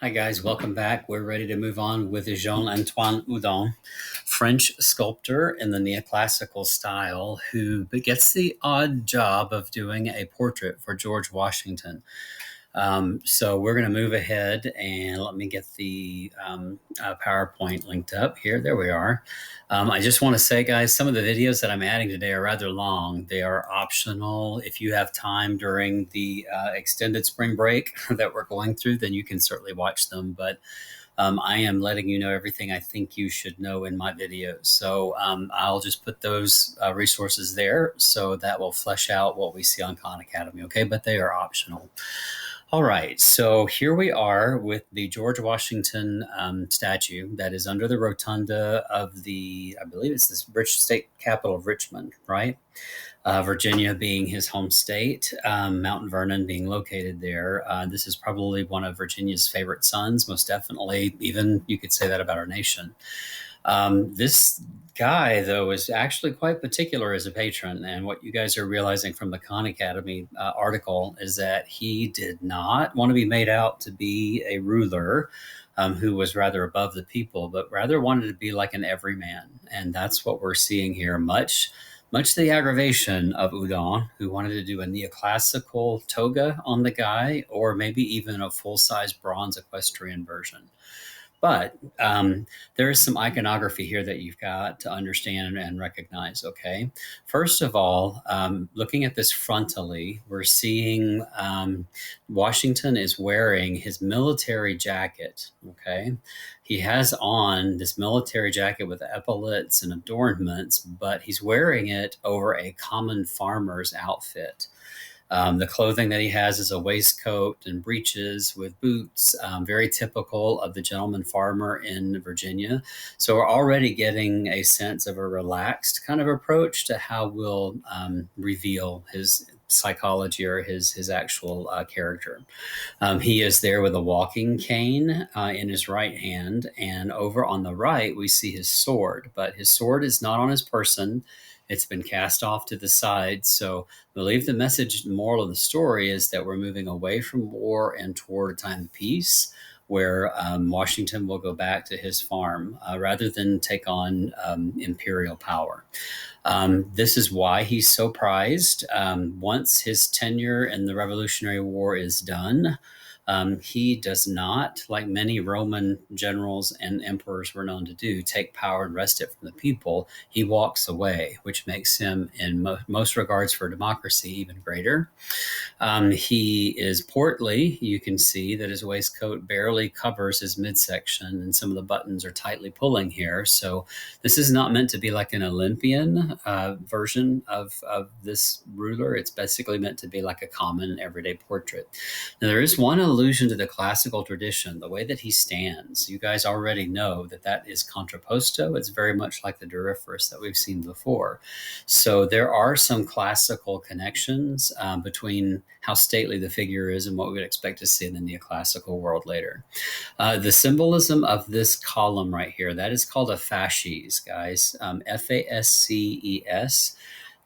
Hi guys, welcome back. We're ready to move on with Jean-Antoine Houdon, French sculptor in the neoclassical style who gets the odd job of doing a portrait for George Washington. So we're going to move ahead and let me get the PowerPoint linked up here. There we are. I just want to say, guys, some of the videos that I'm adding today are rather long. They are optional. If you have time during the extended spring break that we're going through, then you can certainly watch them. But I am letting you know everything I think you should know in my videos. So I'll just put those resources there so that will flesh out what we see on Khan Academy, okay? But they are optional. All right, so here we are with the George Washington statue that is under the rotunda of I believe it's this rich state capital of Richmond, right? Virginia being his home state, Mount Vernon being located there. This is probably one of Virginia's favorite sons, most definitely. Even you could say that about our nation. This guy, though, is actually quite particular as a patron. And what you guys are realizing from the Khan Academy article is that he did not want to be made out to be a ruler who was rather above the people, but rather wanted to be like an everyman. And that's what we're seeing here, much to the aggravation of Houdon, who wanted to do a neoclassical toga on the guy, or maybe even a full-size bronze equestrian version. But there is some iconography here that you've got to understand and recognize, okay? First of all, looking at this frontally, we're seeing Washington is wearing his military jacket, okay? He has on this military jacket with epaulets and adornments, but he's wearing it over a common farmer's outfit. The clothing that he has is a waistcoat and breeches with boots, very typical of the gentleman farmer in Virginia. So we're already getting a sense of a relaxed kind of approach to how we'll reveal his psychology or his actual character. He is there with a walking cane in his right hand, and over on the right we see his sword, but his sword is not on his person. It's been cast off to the side. So I believe the message, the moral of the story is that we're moving away from war and toward a time of peace where Washington will go back to his farm rather than take on imperial power. This is why he's so prized. Once his tenure in the Revolutionary War is done, he does not, like many Roman generals and emperors were known to do, take power and wrest it from the people. He walks away, which makes him, in most regards for democracy, even greater. He is portly. You can see that his waistcoat barely covers his midsection, and some of the buttons are tightly pulling here. So this is not meant to be like an Olympian version of this ruler. It's basically meant to be like a common everyday portrait. Now, there is one allusion to the classical tradition, the way that he stands. You guys already know that that is contrapposto. It's very much like the Doryphorus that we've seen before. So there are some classical connections between how stately the figure is and what we would expect to see in the neoclassical world later. The symbolism of this column right here, that is called a fasces, guys, Fasces.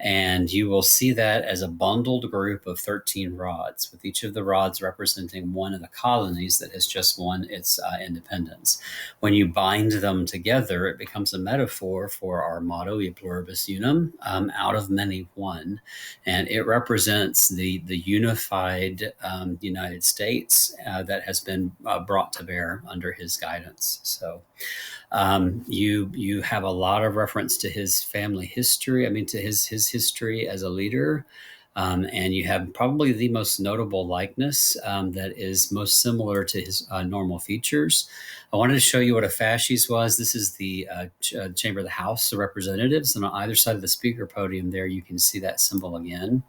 And you will see that as a bundled group of 13 rods, with each of the rods representing one of the colonies that has just won its independence. When you bind them together, it becomes a metaphor for our motto, E pluribus unum, out of many one. And it represents the unified United States that has been brought to bear under his guidance. So you have a lot of reference to his family history. I mean, to his history as a leader. And you have probably the most notable likeness that is most similar to his normal features. I wanted to show you what a fasces was. This is the Chamber of the House of Representatives, and on either side of the speaker podium there, you can see that symbol again.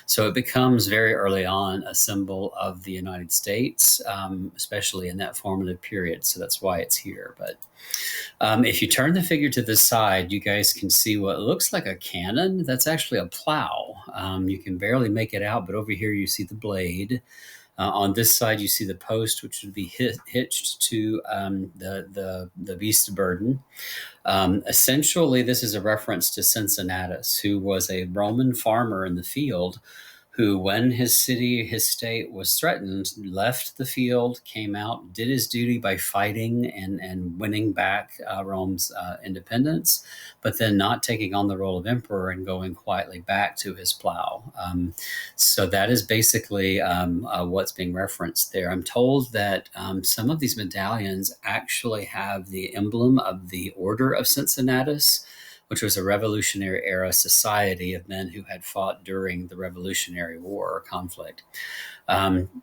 So it becomes very early on a symbol of the United States, especially in that formative period. So that's why it's here. But if you turn the figure to the side, you guys can see what looks like a cannon. That's actually a plow. You can barely make it out, but over here you see the blade. On this side, you see the post, which would be hitched to the beast of burden. Essentially, this is a reference to Cincinnatus, who was a Roman farmer in the field who, when his city, his state was threatened, left the field, came out, did his duty by fighting and winning back Rome's independence, but then not taking on the role of emperor and going quietly back to his plow. So that is basically what's being referenced there. I'm told that some of these medallions actually have the emblem of the Order of Cincinnatus, which was a Revolutionary era society of men who had fought during the Revolutionary War or conflict.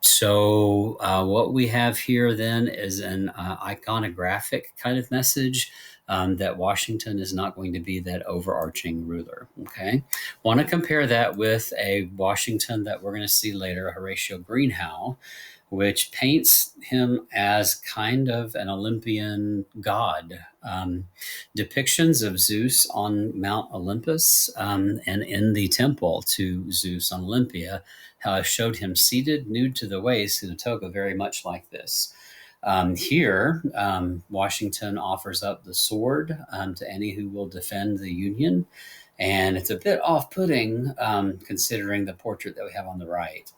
So what we have here then is an iconographic kind of message that Washington is not going to be that overarching ruler. Okay, want to compare that with a Washington that we're going to see later, Horatio Greenhow, which paints him as kind of an Olympian god. Depictions of Zeus on Mount Olympus and in the temple to Zeus on Olympia showed him seated, nude to the waist, in a toga very much like this. Here, Washington offers up the sword to any who will defend the Union. And it's a bit off-putting considering the portrait that we have on the right.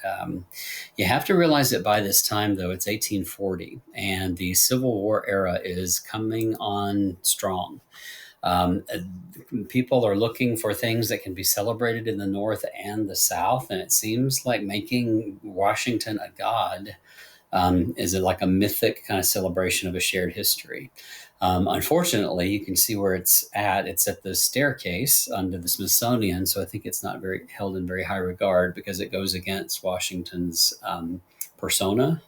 You have to realize that by this time, though, it's 1840, and the Civil War era is coming on strong. People are looking for things that can be celebrated in the North and the South, and it seems like making Washington a god is like a mythic kind of celebration of a shared history. Unfortunately, you can see where it's at. It's at the staircase under the Smithsonian, so I think it's not very held in very high regard because it goes against Washington's persona.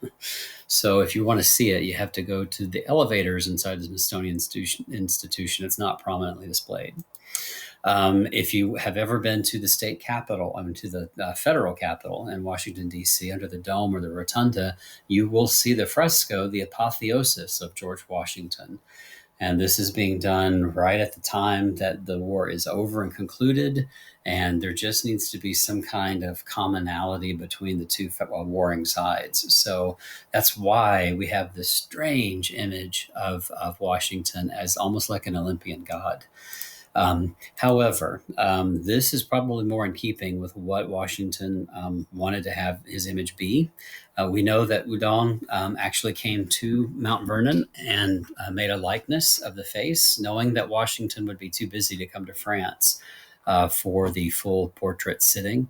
So if you want to see it, you have to go to the elevators inside the Smithsonian institution. It's not prominently displayed. If you have ever been to the state capitol, to the federal capitol in Washington, D.C., under the dome or the rotunda, you will see the fresco, the apotheosis of George Washington. And this is being done right at the time that the war is over and concluded. And there just needs to be some kind of commonality between the two warring sides. So that's why we have this strange image of Washington as almost like an Olympian god. However, this is probably more in keeping with what Washington wanted to have his image be. We know that Houdon actually came to Mount Vernon and made a likeness of the face, knowing that Washington would be too busy to come to France for the full portrait sitting.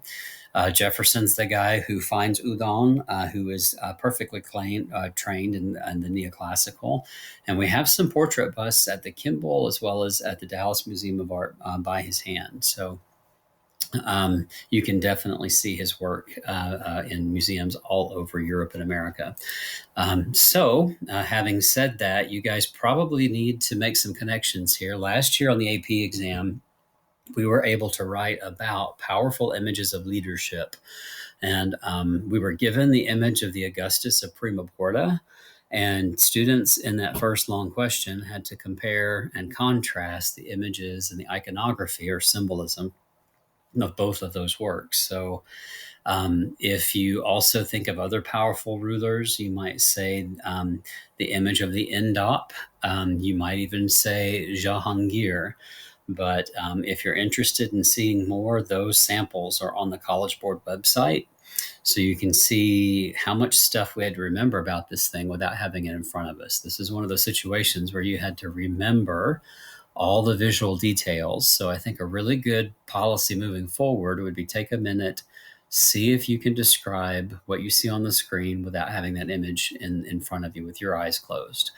Jefferson's the guy who finds Houdon, who is perfectly trained in the neoclassical. And we have some portrait busts at the Kimball as well as at the Dallas Museum of Art by his hand. So you can definitely see his work in museums all over Europe and America. So having said that, you guys probably need to make some connections here. Last year on the AP exam, we were able to write about powerful images of leadership. And we were given the image of the Augustus of Prima Porta. And students in that first long question had to compare and contrast the images and the iconography or symbolism of both of those works. So if you also think of other powerful rulers, you might say the image of the Indop. You might even say Jahangir. But if you're interested in seeing more, those samples are on the College Board website. So you can see how much stuff we had to remember about this thing without having it in front of us. This is one of those situations where you had to remember all the visual details. So I think a really good policy moving forward would be take a minute, see if you can describe what you see on the screen without having that image in front of you with your eyes closed.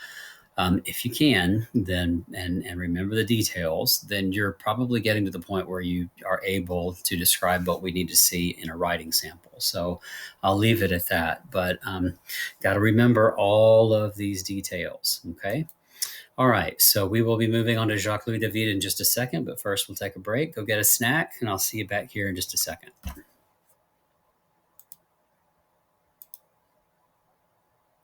If you can, then and remember the details, then you're probably getting to the point where you are able to describe what we need to see in a writing sample. So I'll leave it at that. But got to remember all of these details. Okay. All right. So we will be moving on to Jacques Louis David in just a second. But first, we'll take a break, go get a snack, and I'll see you back here in just a second.